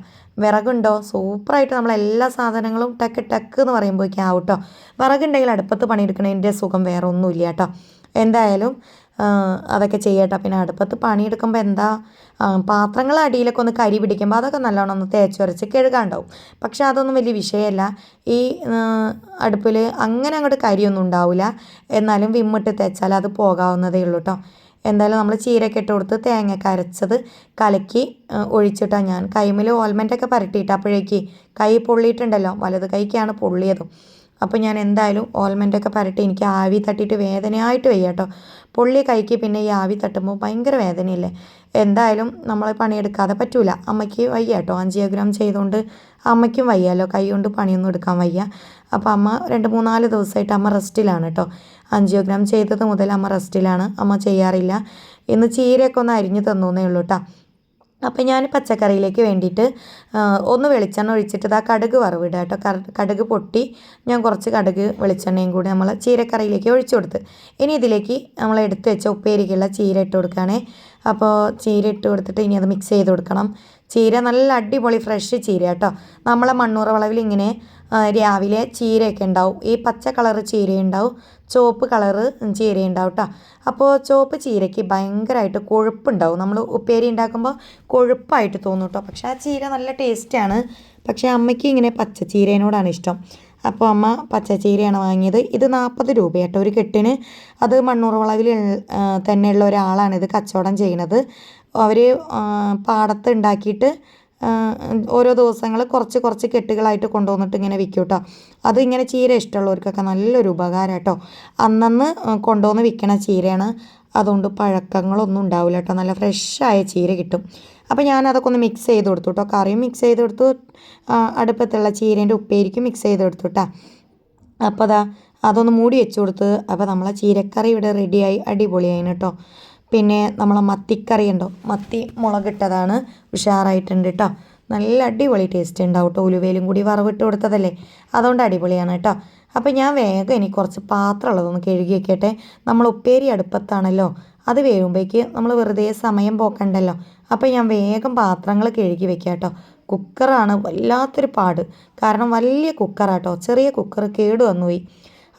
വിറകുണ്ടോ സൂപ്പറായിട്ട് നമ്മളെല്ലാ സാധനങ്ങളും ടക്ക് എന്ന് പറയുമ്പോഴേക്കും ആവും കേട്ടോ. വിറകുണ്ടെങ്കിൽ അടുപ്പത്ത് പണിയെടുക്കണതിൻ്റെ സുഖം വേറെ ഒന്നുമില്ല കേട്ടോ. എന്തായാലും അതൊക്കെ ചെയ്യട്ടോ. പിന്നെ അടുപ്പത്ത് പണിയെടുക്കുമ്പോൾ എന്താ പാത്രങ്ങൾ അടിയിലൊക്കെ ഒന്ന് കരി പിടിക്കുമ്പോൾ അതൊക്കെ നല്ലോണം ഒന്ന് തേച്ചുരച്ച് കഴുകാണ്ടാവും. പക്ഷെ അതൊന്നും വലിയ വിഷയമല്ല. ഈ അടുപ്പിൽ അങ്ങനെ അങ്ങോട്ട് കരിയൊന്നും ഉണ്ടാവില്ല. എന്നാലും വിമ്മിട്ട് തേച്ചാൽ അത് പോകാവുന്നതേ ഉള്ളൂ കേട്ടോ. എന്തായാലും നമ്മൾ ചീരയൊക്കെ ഇട്ട് കൊടുത്ത് തേങ്ങയൊക്കെ അരച്ചത് കലക്കി ഒഴിച്ചിട്ടാണ് ഞാൻ കൈമിൽ ഓൽമെൻറ്റൊക്കെ പരട്ടിയിട്ട് അപ്പോഴേക്ക് കൈ പൊള്ളിയിട്ടുണ്ടല്ലോ, വലത് കൈക്കാണ് പൊള്ളിയതും. അപ്പോൾ ഞാൻ എന്തായാലും ഓൽമെൻറ്റൊക്കെ പരട്ടി എനിക്ക് ആവി തട്ടിയിട്ട് വേദനയായിട്ട് വയ്യ കേട്ടോ. പൊള്ളിയ കൈക്ക് പിന്നെ ഈ ആവി തട്ടുമ്പോൾ ഭയങ്കര വേദനയില്ലേ. എന്തായാലും നമ്മൾ പണിയെടുക്കാതെ പറ്റൂല. അമ്മയ്ക്ക് വയ്യ കേട്ടോ, ആൻജിയോഗ്രാം ചെയ്തുകൊണ്ട് അമ്മയ്ക്കും വയ്യാലോ, കൈ കൊണ്ട് പണിയൊന്നും എടുക്കാൻ വയ്യ. അപ്പോൾ അമ്മ 2-3-4 ദിവസമായിട്ട് അമ്മ റെസ്റ്റിലാണ് കേട്ടോ. ആൻജിയോഗ്രാം ചെയ്തത് മുതൽ അമ്മ റെസ്റ്റിലാണ്, അമ്മ ചെയ്യാറില്ല. ഇന്ന് ചീരയൊക്കെ ഒന്ന് അരിഞ്ഞ് തന്നേ ഉള്ളൂ കേട്ടോ. അപ്പം ഞാൻ പച്ചക്കറിയിലേക്ക് വേണ്ടിയിട്ട് ഒന്ന് വെളിച്ചെണ്ണ ഒഴിച്ചിട്ട് ഇതാ കടുക് വറവിടുക കേട്ടോ. കടുക് പൊട്ടി ഞാൻ കുറച്ച് കടുക് വെളിച്ചെണ്ണയും കൂടി നമ്മൾ ചീരക്കറിയിലേക്ക് ഒഴിച്ചു കൊടുത്ത്. ഇനി ഇതിലേക്ക് നമ്മൾ എടുത്ത് വെച്ച ഉപ്പേരിക്കുള്ള ചീര ഇട്ട് കൊടുക്കുകയാണേ. അപ്പോൾ ചീര ഇട്ട് കൊടുത്തിട്ട് ഇനി അത് മിക്സ് ചെയ്ത് കൊടുക്കണം. ചീര നല്ല അടിപൊളി ഫ്രഷ് ചീര കേട്ടോ. നമ്മളെ മണ്ണൂർ വളവിൽ ഇങ്ങനെ രാവിലെ ചീരയൊക്കെ ഉണ്ടാവും. ഈ പച്ച കളറ് ചീരയുണ്ടാവും, ചുവപ്പ് കളറ് ചീരയുണ്ടാവും കേട്ടോ. അപ്പോൾ ചുവപ്പ് ചീരയ്ക്ക് ഭയങ്കരമായിട്ട് കൊഴുപ്പുണ്ടാവും. നമ്മൾ ഉപ്പേരി ഉണ്ടാക്കുമ്പോൾ കൊഴുപ്പായിട്ട് തോന്നും കേട്ടോ. പക്ഷേ ആ ചീര നല്ല ടേസ്റ്റാണ്. പക്ഷേ അമ്മയ്ക്ക് ഇങ്ങനെ പച്ച ചീരേനോടാണ് ഇഷ്ടം. അപ്പോൾ അമ്മ പച്ച ചീരയാണ് വാങ്ങിയത്. ഇത് 40 രൂപ കേട്ടോ ഒരു കെട്ടിന്. അത് മണ്ണൂർ വളവിൽ തന്നെയുള്ള ഒരാളാണ് ഇത് കച്ചവടം ചെയ്യണത്. അവർ പാടത്ത് ഉണ്ടാക്കിയിട്ട് ഓരോ ദിവസങ്ങൾ കുറച്ച് കുറച്ച് കെട്ടുകളായിട്ട് കൊണ്ടുവന്നിട്ട് ഇങ്ങനെ വിൽക്കും കേട്ടോ. അത് ഇങ്ങനെ ചീര ഇഷ്ടമുള്ളവർക്കൊക്കെ നല്ലൊരു ഉപകാരം കേട്ടോ. അന്നന്ന് കൊണ്ടുവന്ന് വിൽക്കണ ചീരയാണ്. അതുകൊണ്ട് പഴക്കങ്ങളൊന്നും ഉണ്ടാവില്ല കേട്ടോ. നല്ല ഫ്രഷായ ചീര കിട്ടും. അപ്പോൾ ഞാൻ അതൊക്കെ ഒന്ന് മിക്സ് ചെയ്ത് കൊടുത്തു കേട്ടോ. കറിയും മിക്സ് ചെയ്ത് കൊടുത്തു, അടുപ്പത്തുള്ള ചീരേൻ്റെ ഉപ്പേരിക്കും മിക്സ് ചെയ്ത് കൊടുത്തു കേട്ടോ. അപ്പോൾ അതൊന്ന് മൂടി വെച്ച് കൊടുത്ത്. അപ്പോൾ നമ്മളെ ചീരക്കറി ഇവിടെ റെഡിയായി, അടിപൊളിയായിന് കേട്ടോ. പിന്നെ നമ്മളെ മത്തിക്കറി ഉണ്ടോ, മത്തി മുളകിട്ടതാണ്, ഉഷാറായിട്ടുണ്ട് കേട്ടോ. നല്ല അടിപൊളി ടേസ്റ്റ് ഉണ്ടാവും കേട്ടോ. ഉലുവയിലും കൂടി വറവിട്ട് കൊടുത്തതല്ലേ, അതുകൊണ്ട് അടിപൊളിയാണ് കേട്ടോ. അപ്പോൾ ഞാൻ വേഗം ഇനി കുറച്ച് പാത്രമുള്ളതൊന്ന് കഴുകി വയ്ക്കട്ടെ. നമ്മൾ ഉപ്പേരി അടുപ്പത്താണല്ലോ, അത് വേകുമ്പോഴേക്ക് നമ്മൾ വെറുതെ സമയം പോക്കണ്ടല്ലോ. അപ്പോൾ ഞാൻ വേഗം പാത്രങ്ങൾ കഴുകി വെക്കാം കേട്ടോ. കുക്കറാണ് വല്ലാത്തൊരു പാട്, കാരണം വലിയ കുക്കറാട്ടോ. ചെറിയ കുക്കർ കേട് വന്നുപോയി.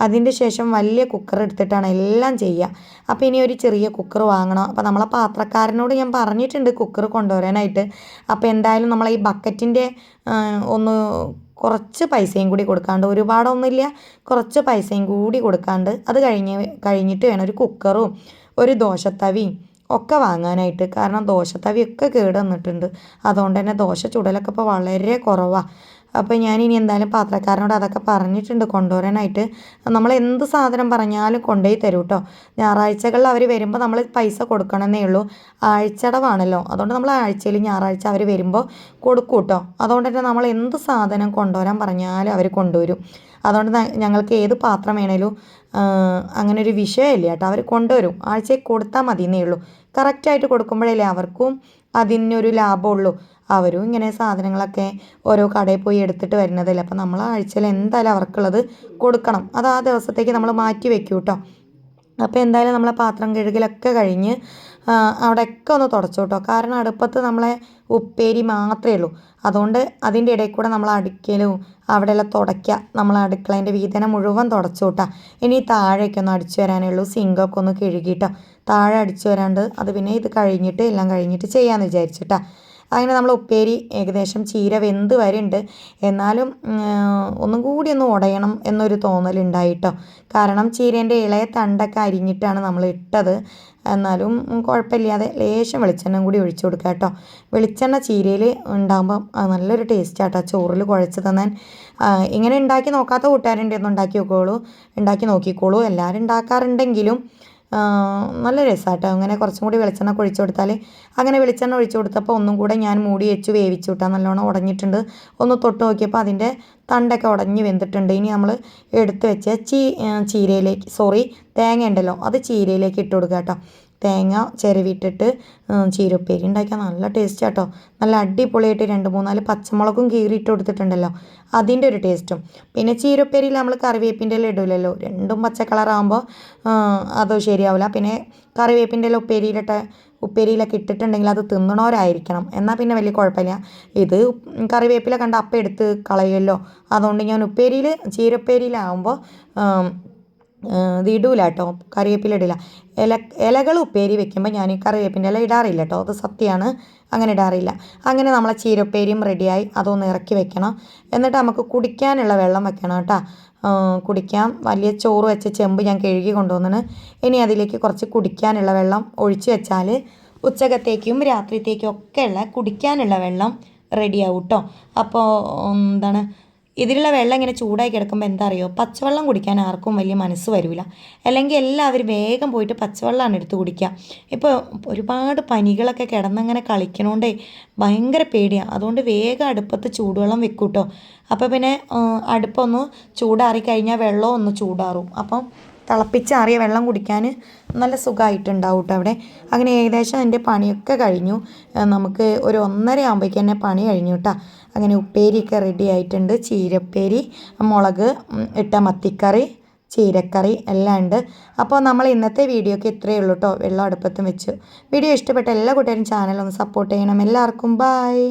അതിൻ്റെ ശേഷം വലിയ കുക്കർ എടുത്തിട്ടാണ് എല്ലാം ചെയ്യുക. അപ്പോൾ ഇനി ഒരു ചെറിയ കുക്കർ വാങ്ങണം. അപ്പോൾ നമ്മളെ പാത്രക്കാരനോട് ഞാൻ പറഞ്ഞിട്ടുണ്ട് കുക്കർ കൊണ്ടുവരാനായിട്ട്. അപ്പോൾ എന്തായാലും നമ്മളെ ഈ ബക്കറ്റിൻ്റെ ഒന്ന് കുറച്ച് പൈസയും കൂടി കൊടുക്കാണ്ട്, ഒരുപാടൊന്നുമില്ല, കുറച്ച് പൈസയും കൂടി കൊടുക്കാണ്ട് അത് കഴിഞ്ഞിട്ട് വേണം ഒരു കുക്കറും ഒരു ദോശത്തവിയും ഒക്കെ വാങ്ങാനായിട്ട്. കാരണം ദോശത്തവിയൊക്കെ കേട് വന്നിട്ടുണ്ട്. അതുകൊണ്ട് തന്നെ ദോശ ചുടലൊക്കെ ഇപ്പോൾ വളരെ കുറവാണ്. അപ്പോൾ ഞാനിനി എന്തായാലും പാത്രക്കാരനോട് അതൊക്കെ പറഞ്ഞിട്ടുണ്ട് കൊണ്ടുവരാനായിട്ട്. നമ്മൾ എന്ത് സാധനം പറഞ്ഞാലും കൊണ്ടുപോയി തരും കേട്ടോ. ഞായറാഴ്ചകളിൽ അവർ വരുമ്പോൾ നമ്മൾ പൈസ കൊടുക്കണമെന്നേ ഉള്ളൂ. ആഴ്ചടവാണല്ലോ, അതുകൊണ്ട് നമ്മൾ ആഴ്ചയിൽ ഞായറാഴ്ച അവർ വരുമ്പോൾ കൊടുക്കും കേട്ടോ. അതുകൊണ്ട് തന്നെ നമ്മൾ എന്ത് സാധനം കൊണ്ടുവരാൻ പറഞ്ഞാലും അവർ കൊണ്ടുവരും. അതുകൊണ്ട് ഞങ്ങൾക്ക് ഏത് പാത്രം വേണേലും അങ്ങനെ ഒരു വിഷയമില്ല കേട്ടോ. അവർ കൊണ്ടുവരും, ആഴ്ചയിൽ കൊടുത്താൽ മതിയെന്നേ ഉള്ളൂ. കറക്റ്റായിട്ട് കൊടുക്കുമ്പോഴല്ലേ അവർക്കും അതിനൊരു ലാഭമുള്ളൂ. അവരും ഇങ്ങനെ സാധനങ്ങളൊക്കെ ഓരോ കടയിൽ പോയി എടുത്തിട്ട് വരുന്നതല്ലേ. അപ്പം നമ്മൾ ആഴ്ചയിൽ എന്തായാലും അവർക്കുള്ളത് കൊടുക്കണം. അത് ആ ദിവസത്തേക്ക് നമ്മൾ മാറ്റി വെക്കും കേട്ടോ. അപ്പോൾ എന്തായാലും നമ്മളെ പാത്രം കഴുകലൊക്കെ കഴിഞ്ഞ് അവിടെയൊക്കെ ഒന്ന് തുടച്ചു കേട്ടോ. കാരണം അടുപ്പത്ത് നമ്മളെ ഉപ്പേരി മാത്രമേ ഉള്ളൂ. അതുകൊണ്ട് അതിൻ്റെ ഇടയിൽ കൂടെ നമ്മൾ അടിക്കലും അവിടെയെല്ലാം തുടയ്ക്കുക. നമ്മൾ അടുക്കളേൻ്റെ വീതനം മുഴുവൻ തുടച്ചു കേട്ടോ. ഇനി താഴേക്ക് ഒന്ന് അടിച്ചു വരാനേ ഉള്ളൂ. സിങ്കൊക്കെ ഒന്ന് കഴുകിയിട്ടോ. താഴെ അടിച്ചു വരാണ്ട് അത് പിന്നെ ഇത് കഴിഞ്ഞിട്ട് എല്ലാം കഴിഞ്ഞിട്ട് ചെയ്യാമെന്ന് വിചാരിച്ചിട്ടാ. അങ്ങനെ നമ്മൾ ഉപ്പേരി ഏകദേശം ചീര വെന്ത് വരുന്നുണ്ട്. എന്നാലും ഒന്നും കൂടി ഒന്ന് ഉടയണം എന്നൊരു തോന്നലുണ്ടായിട്ടോ. കാരണം ചീരേൻ്റെ ഇളയ തണ്ടൊക്കെ അരിഞ്ഞിട്ടാണ് നമ്മൾ ഇട്ടത്. എന്നാലും കുഴപ്പമില്ലാതെ ലേശം വെളിച്ചെണ്ണ കൂടി ഒഴിച്ചു കൊടുക്കുക കേട്ടോ. വെളിച്ചെണ്ണ ചീരയിൽ ഉണ്ടാകുമ്പം നല്ലൊരു ടേസ്റ്റാട്ടോ ചോറിൽ കുഴച്ച് തന്നാൻ. ഇങ്ങനെ ഉണ്ടാക്കി നോക്കാത്ത കൂട്ടുകാരുണ്ട്, ഒന്ന് ഉണ്ടാക്കി നോക്കിക്കോളൂ. എല്ലാവരും ഉണ്ടാക്കാറുണ്ടെങ്കിലും നല്ല രസമാട്ടോ. അങ്ങനെ കുറച്ചും കൂടി വെളിച്ചെണ്ണ ഒഴിച്ചു കൊടുത്താൽ, അങ്ങനെ വെളിച്ചെണ്ണ ഒഴിച്ചു കൊടുത്തപ്പോൾ ഒന്നും കൂടെ ഞാൻ മൂടി വെച്ച് വേവിച്ചു വിട്ടാൽ നല്ലോണം ഉടഞ്ഞിട്ടുണ്ട്. ഒന്ന് തൊട്ട് നോക്കിയപ്പോൾ അതിൻ്റെ തണ്ടൊക്കെ ഉടഞ്ഞ് വെന്തിട്ടുണ്ട്. ഇനി നമ്മൾ എടുത്ത് വെച്ച തേങ്ങ ഉണ്ടല്ലോ, അത് ചീരയിലേക്ക് ഇട്ട് കൊടുക്കുക കേട്ടോ. തേങ്ങ ചിരവിട്ടിട്ട് ചീരപ്പേരി ഉണ്ടാക്കിയാൽ നല്ല ടേസ്റ്റ് കേട്ടോ. നല്ല അടിപൊളിയായിട്ട് 2-3-4 പച്ചമുളകും കീറിയിട്ട് കൊടുത്തിട്ടുണ്ടല്ലോ, അതിൻ്റെ ഒരു ടേസ്റ്റും. പിന്നെ ചീരപ്പേരിയിൽ നമ്മൾ കറിവേപ്പിൻ്റെ ഇല ഇടില്ലല്ലോ, രണ്ടും പച്ച കളറാകുമ്പോൾ അത് ശരിയാവില്ല. പിന്നെ കറിവേപ്പിൻ്റെ ഇല ഉപ്പേരിയിലൊക്കെ ഇട്ടിട്ടുണ്ടെങ്കിൽ അത് തിന്നണവരായിരിക്കണം, എന്നാൽ പിന്നെ വലിയ കുഴപ്പമില്ല. ഇത് കറിവേപ്പില കണ്ട അപ്പം എടുത്ത് കളയുമല്ലോ. അതുകൊണ്ട് ഞാൻ ചീരപ്പേരിയിലാകുമ്പോൾ ഇത് ഇടൂല കേട്ടോ, കറിവേപ്പില ഇടില്ല. ഇലകൾ ഉപ്പേരി വെക്കുമ്പോൾ ഞാൻ കറിവേപ്പിൻ്റെ ഇല ഇടാറില്ല കേട്ടോ, അത് സത്യമാണ്, അങ്ങനെ ഇടാറില്ല. അങ്ങനെ നമ്മളെ ചീരപ്പേരിയും റെഡിയായി. അതൊന്ന് ഇറക്കി വെക്കണം. എന്നിട്ട് നമുക്ക് കുടിക്കാനുള്ള വെള്ളം വെക്കണം കേട്ടോ. കുടിക്കാൻ വലിയ ചോറ് വെച്ച ചെമ്പ് ഞാൻ കഴുകി കൊണ്ടുവന്നിന്. ഇനി അതിലേക്ക് കുറച്ച് കുടിക്കാനുള്ള വെള്ളം ഒഴിച്ച് വെച്ചാൽ ഉച്ചക്കത്തേക്കും രാത്രിത്തേക്കും ഒക്കെയുള്ള കുടിക്കാനുള്ള വെള്ളം റെഡിയാവും കേട്ടോ. അപ്പോൾ എന്താണ്, ഇതിലുള്ള വെള്ളം ഇങ്ങനെ ചൂടായി കിടക്കുമ്പോൾ എന്താ അറിയോ, പച്ചവെള്ളം കുടിക്കാൻ ആർക്കും വലിയ മനസ്സ് വരില്ല. അല്ലെങ്കിൽ എല്ലാവരും വേഗം പോയിട്ട് പച്ചവെള്ളമാണ് എടുത്ത് കുടിക്കുക. ഇപ്പോൾ ഒരുപാട് പനികളൊക്കെ കിടന്നങ്ങനെ കളിക്കണോണ്ടേ ഭയങ്കര പേടിയാണ്. അതുകൊണ്ട് വേഗം അടുപ്പത്ത് ചൂടുവെള്ളം വെക്കും കേട്ടോ. അപ്പോൾ പിന്നെ അടുപ്പൊന്ന് ചൂടാറി കഴിഞ്ഞാൽ വെള്ളം ഒന്ന് ചൂടാറും. അപ്പം തിളപ്പിച്ചാറിയ വെള്ളം കുടിക്കാൻ നല്ല സുഖമായിട്ടുണ്ടാവും കേട്ടോ അവിടെ. അങ്ങനെ ഏകദേശം എൻ്റെ പണിയൊക്കെ കഴിഞ്ഞു. നമുക്ക് ഒരു 1:30 ആകുമ്പോഴേക്കും തന്നെ പണി കഴിഞ്ഞു കേട്ടോ. അങ്ങനെ ഉപ്പേരിയൊക്കെ റെഡി ആയിട്ടുണ്ട്. ചീരപ്പേരി, മുളക് ഇട്ട മത്തിക്കറി, ചീരക്കറി എല്ലാം ഉണ്ട്. അപ്പോൾ നമ്മൾ ഇന്നത്തെ വീഡിയോക്ക് ഇത്രയേ ഉള്ളൂ കേട്ടോ. വെള്ളം അടുപ്പത്തും വെച്ചു. വീഡിയോ ഇഷ്ടപ്പെട്ട എല്ലാ കൂട്ടുകാരും ചാനൽ ഒന്ന് സപ്പോർട്ട് ചെയ്യണം. എല്ലാവർക്കും ബായ്.